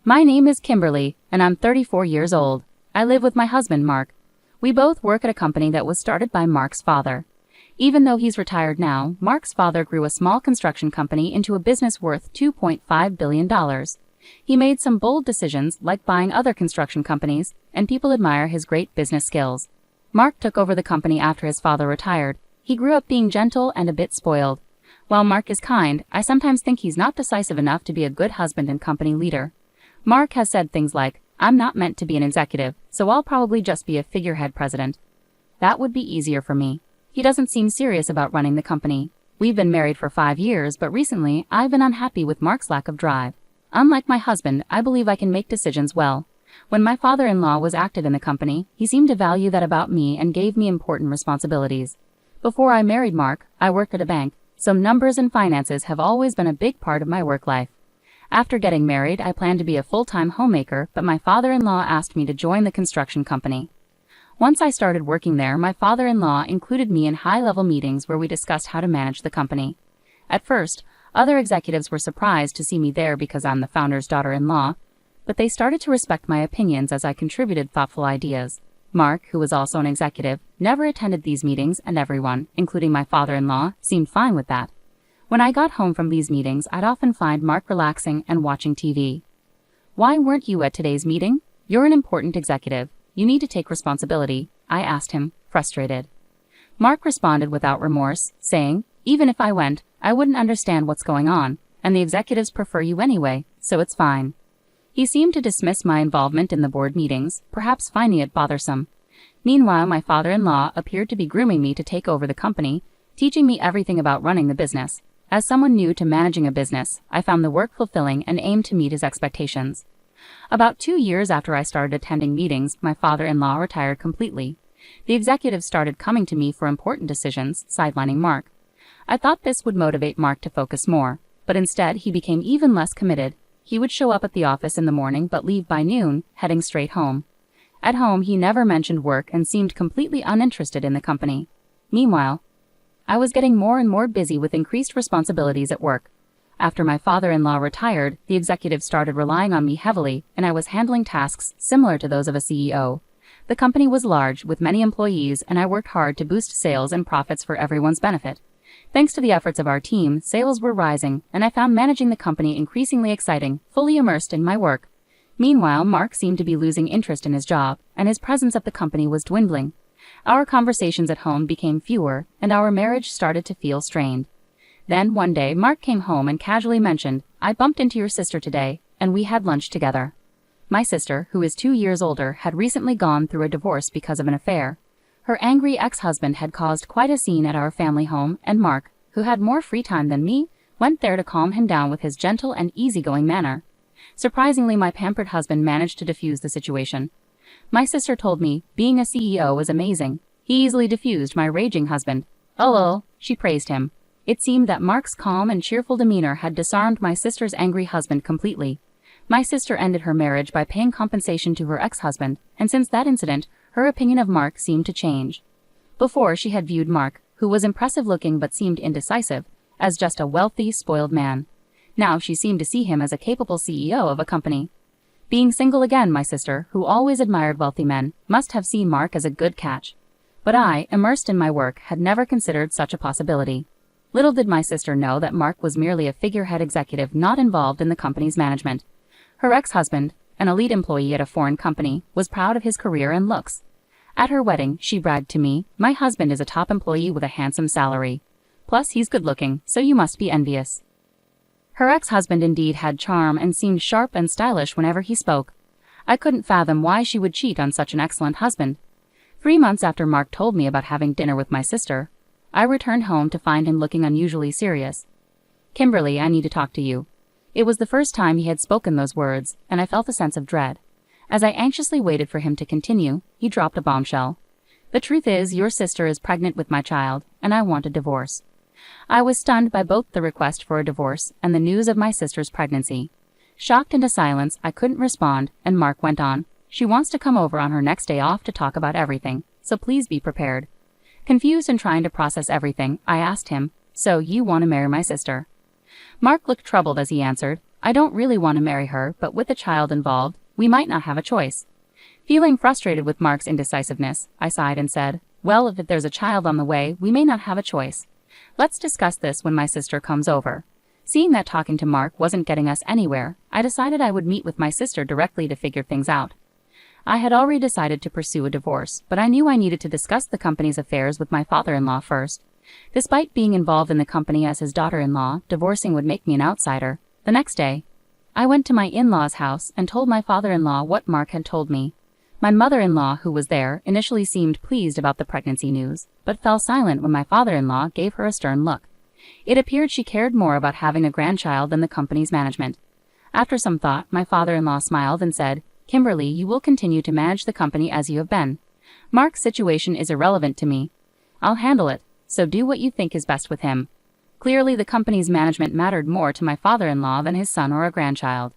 My name is Kimberly, and I'm 34 years old. I live with my husband, Mark. We both work at a company that was started by Mark's father. Even though he's retired now, Mark's father grew a small construction company into a business worth $2.5 billion. He made some bold decisions, like buying other construction companies, and people admire his great business skills. Mark took over the company after his father retired. He grew up being gentle and a bit spoiled. While Mark is kind, I sometimes think he's not decisive enough to be a good husband and company leader. Mark has said things like, "I'm not meant to be an executive, so I'll probably just be a figurehead president." That would be easier for me. He doesn't seem serious about running the company. We've been married for 5 years, but recently, I've been unhappy with Mark's lack of drive. Unlike my husband, I believe I can make decisions well. When my father-in-law was active in the company, he seemed to value that about me and gave me important responsibilities. Before I married Mark, I worked at a bank, so numbers and finances have always been a big part of my work life. After getting married, I planned to be a full-time homemaker, but my father-in-law asked me to join the construction company. Once I started working there, my father-in-law included me in high-level meetings where we discussed how to manage the company. At first, other executives were surprised to see me there because I'm the founder's daughter-in-law, but they started to respect my opinions as I contributed thoughtful ideas. Mark, who was also an executive, never attended these meetings, and everyone, including my father-in-law, seemed fine with that. When I got home from these meetings, I'd often find Mark relaxing and watching TV. "Why weren't you at today's meeting? You're an important executive. You need to take responsibility," I asked him, frustrated. Mark responded without remorse, saying, "Even if I went, I wouldn't understand what's going on, and the executives prefer you anyway, so it's fine." He seemed to dismiss my involvement in the board meetings, perhaps finding it bothersome. Meanwhile, my father-in-law appeared to be grooming me to take over the company, teaching me everything about running the business. As someone new to managing a business, I found the work fulfilling and aimed to meet his expectations. About 2 years after I started attending meetings, my father-in-law retired completely. The executives started coming to me for important decisions, sidelining Mark. I thought this would motivate Mark to focus more, but instead he became even less committed. He would show up at the office in the morning but leave by noon, heading straight home. At home, he never mentioned work and seemed completely uninterested in the company. Meanwhile, I was getting more and more busy with increased responsibilities at work. After my father-in-law retired, the executives started relying on me heavily, and I was handling tasks similar to those of a CEO. The company was large, with many employees, and I worked hard to boost sales and profits for everyone's benefit. Thanks to the efforts of our team, sales were rising, and I found managing the company increasingly exciting, fully immersed in my work. Meanwhile, Mark seemed to be losing interest in his job, and his presence at the company was dwindling. Our conversations at home became fewer, and our marriage started to feel strained. Then, one day, Mark came home and casually mentioned, "I bumped into your sister today, and we had lunch together." My sister, who is 2 years older, had recently gone through a divorce because of an affair. Her angry ex-husband had caused quite a scene at our family home, and Mark, who had more free time than me, went there to calm him down with his gentle and easygoing manner. Surprisingly, my pampered husband managed to defuse the situation. My sister told me, being a CEO was amazing. He easily diffused my raging husband. "Oh, she praised him. It seemed that Mark's calm and cheerful demeanor had disarmed my sister's angry husband completely. My sister ended her marriage by paying compensation to her ex-husband, and since that incident, her opinion of Mark seemed to change. Before, she had viewed Mark, who was impressive-looking but seemed indecisive, as just a wealthy, spoiled man. Now she seemed to see him as a capable CEO of a company. Being single again, my sister, who always admired wealthy men, must have seen Mark as a good catch. But I, immersed in my work, had never considered such a possibility. Little did my sister know that Mark was merely a figurehead executive not involved in the company's management. Her ex-husband, an elite employee at a foreign company, was proud of his career and looks. At her wedding, she bragged to me, "My husband is a top employee with a handsome salary. Plus, he's good-looking, so you must be envious." Her ex-husband indeed had charm and seemed sharp and stylish whenever he spoke. I couldn't fathom why she would cheat on such an excellent husband. 3 months after Mark told me about having dinner with my sister, I returned home to find him looking unusually serious. "Kimberly, I need to talk to you." It was the first time he had spoken those words, and I felt a sense of dread. As I anxiously waited for him to continue, he dropped a bombshell. "The truth is, your sister is pregnant with my child, and I want a divorce." I was stunned by both the request for a divorce and the news of my sister's pregnancy. Shocked into silence, I couldn't respond, and Mark went on, "She wants to come over on her next day off to talk about everything, so please be prepared." Confused and trying to process everything, I asked him, "So you want to marry my sister?" Mark looked troubled as he answered, I don't really want to marry her, but with a child involved, we might not have a choice. Feeling frustrated with Mark's indecisiveness, I sighed and said, well, if there's a child on the way, we may not have a choice. Let's discuss this when my sister comes over. Seeing that talking to Mark wasn't getting us anywhere, I decided I would meet with my sister directly to figure things out. I had already decided to pursue a divorce, but I knew I needed to discuss the company's affairs with my father-in-law first. Despite being involved in the company as his daughter-in-law, divorcing would make me an outsider. The next day, I went to my in-law's house and told my father-in-law what Mark had told me. My mother-in-law, who was there, initially seemed pleased about the pregnancy news, but fell silent when my father-in-law gave her a stern look. It appeared she cared more about having a grandchild than the company's management. After some thought, my father-in-law smiled and said, Kimberly, you will continue to manage the company as you have been. Mark's situation is irrelevant to me. I'll handle it, so do what you think is best with him. Clearly, the company's management mattered more to my father-in-law than his son or a grandchild.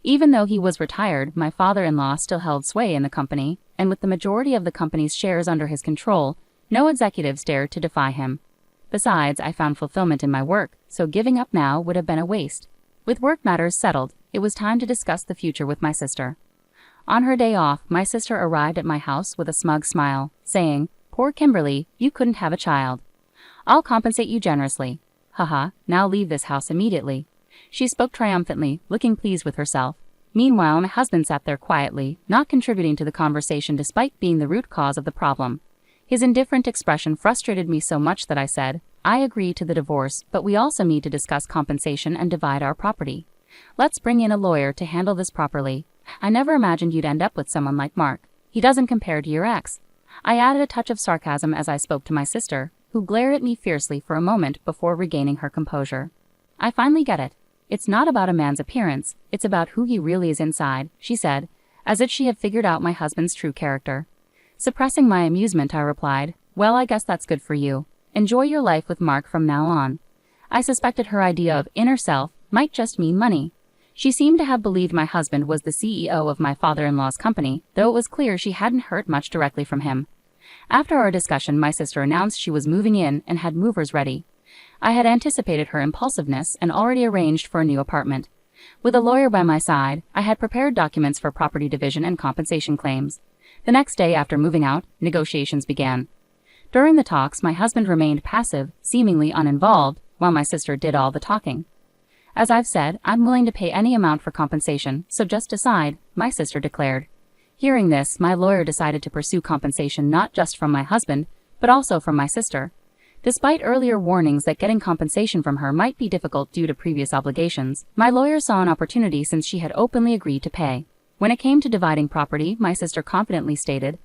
Even though he was retired, my father-in-law still held sway in the company, and with the majority of the company's shares under his control, no executives dared to defy him. Besides, I found fulfillment in my work, so giving up now would have been a waste. With work matters settled, it was time to discuss the future with my sister. On her day off, my sister arrived at my house with a smug smile, saying, Poor Kimberly, you couldn't have a child. I'll compensate you generously. Haha, now leave this house immediately. She spoke triumphantly, looking pleased with herself. Meanwhile, my husband sat there quietly, not contributing to the conversation despite being the root cause of the problem. His indifferent expression frustrated me so much that I said, I agree to the divorce, but we also need to discuss compensation and divide our property. Let's bring in a lawyer to handle this properly. I never imagined you'd end up with someone like Mark. He doesn't compare to your ex. I added a touch of sarcasm as I spoke to my sister, who glared at me fiercely for a moment before regaining her composure. I finally get it. It's not about a man's appearance, it's about who he really is inside, she said, as if she had figured out my husband's true character. Suppressing my amusement, I replied, Well, I guess that's good for you. Enjoy your life with Mark from now on. I suspected her idea of inner self might just mean money. She seemed to have believed my husband was the CEO of my father-in-law's company, though it was clear she hadn't heard much directly from him. After our discussion, my sister announced she was moving in and had movers ready. I had anticipated her impulsiveness and already arranged for a new apartment. With a lawyer by my side, I had prepared documents for property division and compensation claims. The next day after moving out, negotiations began. During the talks, my husband remained passive, seemingly uninvolved, while my sister did all the talking. As I've said, I'm willing to pay any amount for compensation, so just decide, my sister declared. Hearing this, my lawyer decided to pursue compensation not just from my husband, but also from my sister. Despite earlier warnings that getting compensation from her might be difficult due to previous obligations, my lawyer saw an opportunity since she had openly agreed to pay. When it came to dividing property, my sister confidently stated,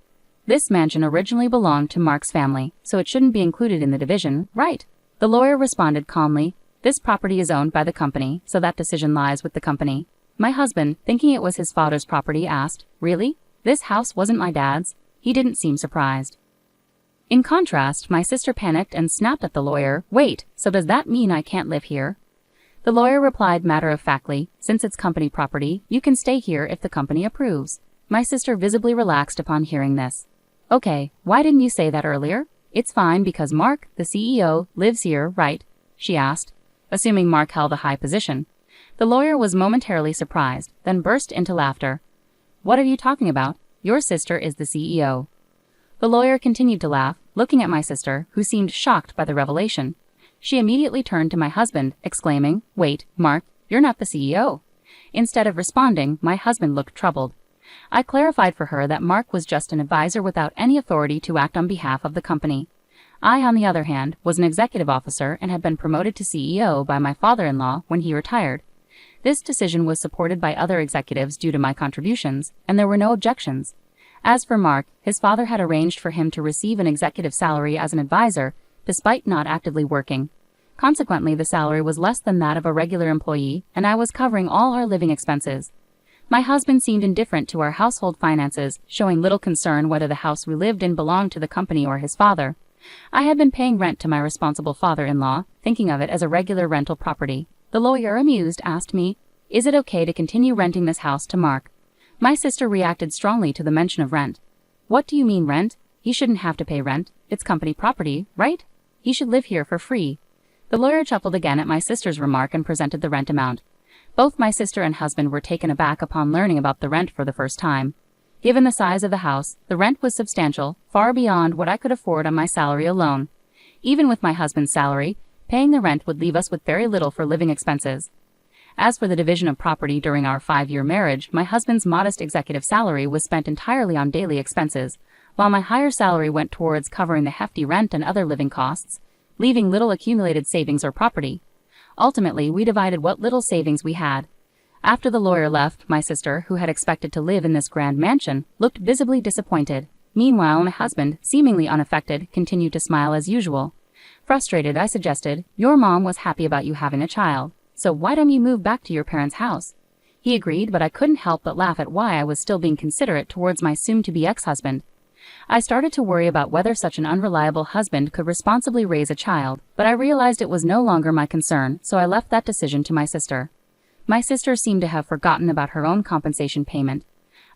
This mansion originally belonged to Mark's family, so it shouldn't be included in the division, right? The lawyer responded calmly, This property is owned by the company, so that decision lies with the company. My husband, thinking it was his father's property, asked, Really? This house wasn't my dad's? He didn't seem surprised. In contrast, my sister panicked and snapped at the lawyer, Wait, so does that mean I can't live here? The lawyer replied matter-of-factly, Since it's company property, you can stay here if the company approves. My sister visibly relaxed upon hearing this. Okay, why didn't you say that earlier? It's fine because Mark, the CEO, lives here, right? She asked, assuming Mark held a high position. The lawyer was momentarily surprised, then burst into laughter. What are you talking about? Your sister is the CEO. The lawyer continued to laugh, looking at my sister, who seemed shocked by the revelation. She immediately turned to my husband, exclaiming, Wait, Mark, you're not the CEO. Instead of responding, my husband looked troubled. I clarified for her that Mark was just an advisor without any authority to act on behalf of the company. I, on the other hand, was an executive officer and had been promoted to CEO by my father-in-law when he retired. This decision was supported by other executives due to my contributions, and there were no objections. As for Mark, his father had arranged for him to receive an executive salary as an advisor, despite not actively working. Consequently, the salary was less than that of a regular employee, and I was covering all our living expenses. My husband seemed indifferent to our household finances, showing little concern whether the house we lived in belonged to the company or his father. I had been paying rent to my responsible father-in-law, thinking of it as a regular rental property. The lawyer, amused, asked me, Is it okay to continue renting this house to Mark? My sister reacted strongly to the mention of rent. What do you mean rent? He shouldn't have to pay rent. It's company property, right? He should live here for free. The lawyer chuckled again at my sister's remark and presented the rent amount. Both my sister and husband were taken aback upon learning about the rent for the first time. Given the size of the house, the rent was substantial, far beyond what I could afford on my salary alone. Even with my husband's salary, paying the rent would leave us with very little for living expenses. As for the division of property during our 5-year marriage, my husband's modest executive salary was spent entirely on daily expenses, while my higher salary went towards covering the hefty rent and other living costs, leaving little accumulated savings or property. Ultimately, we divided what little savings we had. After the lawyer left, my sister, who had expected to live in this grand mansion, looked visibly disappointed. Meanwhile, my husband, seemingly unaffected, continued to smile as usual. Frustrated, I suggested, "Your mom was happy about you having a child, so why don't you move back to your parents' house?" He agreed, but I couldn't help but laugh at why I was still being considerate towards my soon-to-be ex-husband. I started to worry about whether such an unreliable husband could responsibly raise a child, but I realized it was no longer my concern, so I left that decision to my sister. My sister seemed to have forgotten about her own compensation payment.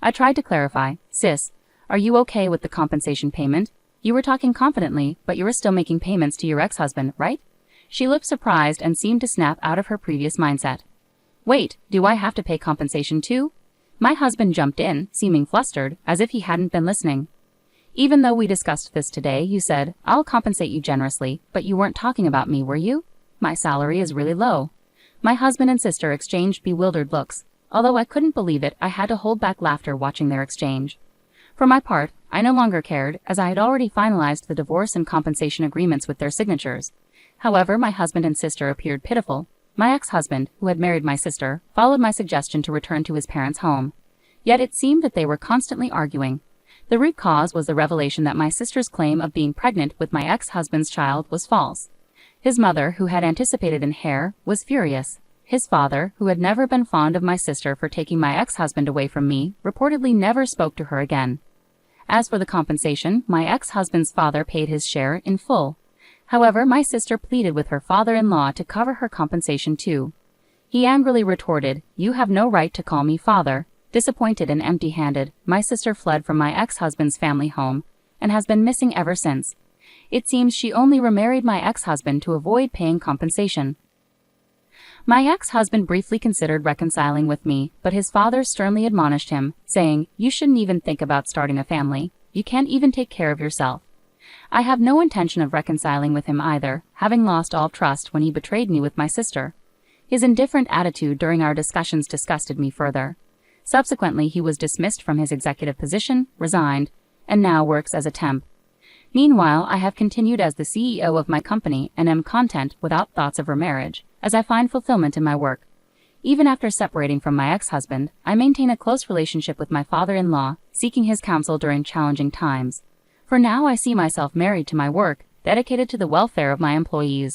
I tried to clarify, "Sis, are you okay with the compensation payment? You were talking confidently, but you were still making payments to your ex-husband, right?" She looked surprised and seemed to snap out of her previous mindset. "Wait, do I have to pay compensation too?" My husband jumped in, seeming flustered, as if he hadn't been listening. "Even though we discussed this today, you said, 'I'll compensate you generously,' but you weren't talking about me, were you? My salary is really low." My husband and sister exchanged bewildered looks. Although I couldn't believe it, I had to hold back laughter watching their exchange. For my part, I no longer cared, as I had already finalized the divorce and compensation agreements with their signatures. However, my husband and sister appeared pitiful. My ex-husband, who had married my sister, followed my suggestion to return to his parents' home. Yet it seemed that they were constantly arguing. The root cause was the revelation that my sister's claim of being pregnant with my ex-husband's child was false. His mother, who had anticipated an heir, was furious. His father, who had never been fond of my sister for taking my ex-husband away from me, reportedly never spoke to her again. As for the compensation, my ex-husband's father paid his share in full. However, my sister pleaded with her father-in-law to cover her compensation too. He angrily retorted, "You have no right to call me father." Disappointed and empty-handed, my sister fled from my ex-husband's family home, and has been missing ever since. It seems she only remarried my ex-husband to avoid paying compensation. My ex-husband briefly considered reconciling with me, but his father sternly admonished him, saying, "You shouldn't even think about starting a family. You can't even take care of yourself." I have no intention of reconciling with him either, having lost all trust when he betrayed me with my sister. His indifferent attitude during our discussions disgusted me further. Subsequently, he was dismissed from his executive position, resigned, and now works as a temp. Meanwhile, I have continued as the CEO of my company and am content without thoughts of remarriage, as I find fulfillment in my work. Even after separating from my ex-husband, I maintain a close relationship with my father-in-law, seeking his counsel during challenging times. For now, I see myself married to my work, dedicated to the welfare of my employees.